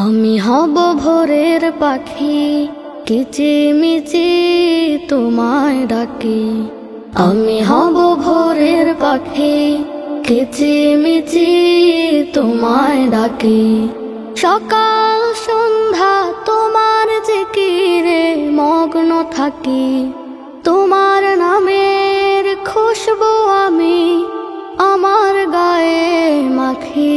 আমি হব ভোরের পাখি, কিচিমিচি তোমায় ডাকি। আমি হব ভোরের পাখি, কিচিমিচি তোমায় ডাকি। সকাল সন্ধ্যা তোমার জিকিরে মগ্ন থাকি। তোমার নামের খুশবু আমি আমার গায়ে মাখি।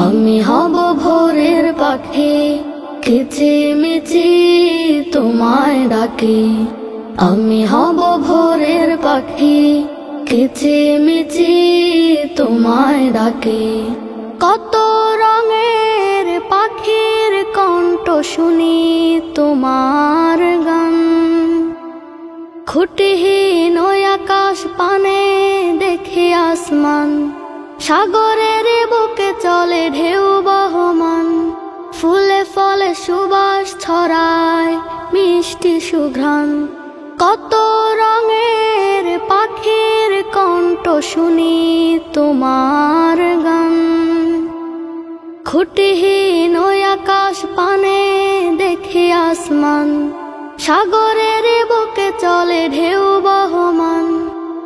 আমি হব ভোরের পাখি, কিচিমিচি তোমায় ডাকি। আমি হব ভোরের পাখি, কিচিমিচি তোমায় ডাকি। কত রঙের পাখির কণ্ঠ শুনি তোমার গান। খুঁটিহীন ওই আকাশ পানে দেখি আসমান। সাগরের বুকে চলে ঢেউ বহমান। ফুলে ফলে সুবাস ছড়ায় মিষ্টি সুঘ্রাণ। কত রঙের পাখির কণ্ঠ শুনি তোমার গান। খুঁটিহীন ওই আকাশ পানে দেখি আসমান। সাগরের বুকে চলে ঢেউ বহমান।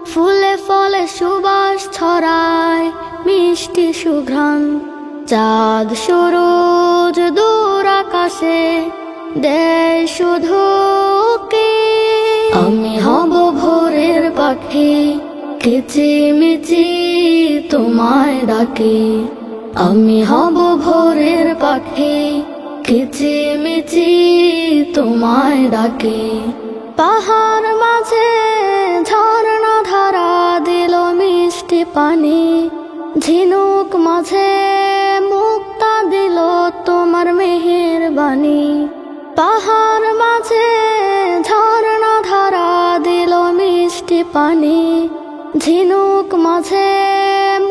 ফুলে ফলে সুবাস ছড়ায় মিষ্টি সুঘ্রাণ। চাঁদ সূরজ দূর আকাশে দেয় শুধু কি। আমি হব ভোরের পাখি, কিচিমিচি তোমায় ডাকি। আমি হব ভোরের পাখি, কিচিমিচি তোমায় ডাকি। পাহাড় মাঝে ঝর্ণা ধারা দিল মিষ্টি পানি। ঝিনুক মাঝে মুক্তা দিল তোমার মেহেরবানি। পাহাড় মাঝে ঝর্ণা ধারা দিল মিষ্টি পানি। ঝিনুক মাঝে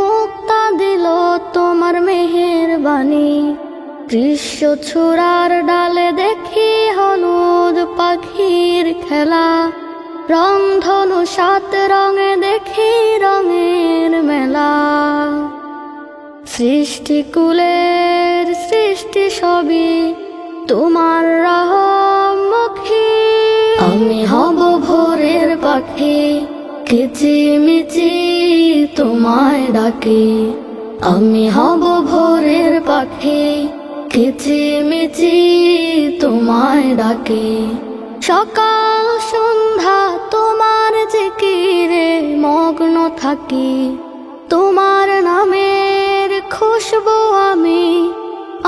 মুক্তা দিল তোমার মেহেরবানি। কৃষ্ণচূড়ার ডালে দেখি হলুদ পাখির খেলা। রংধনু সাত রঙে দেখি রঙের মেলা। সৃষ্টিকুলের সৃষ্টি সবই তোমার রহমুখী। আমি হব ভোরের পাখি, কিচিমিচি তোমায় ডাকি। আমি হব ভোরের পাখি, কিচিমিচি তোমায় ডাকি। সকাল সন্ধ্যা তোমার জিকিরে মগ্ন থাকি। তোমার নামের খুশবু আমি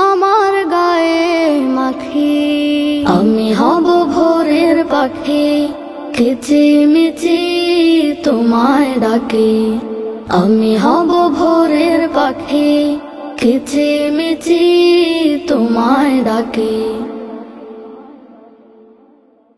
আমার গায়ে মাখি। আমি হব ভোরের পাখি, কিচিমিচি তোমায় ডাকি। আমি হব ভোরের পাখি, কিচিমিচি তোমায় ডাকি।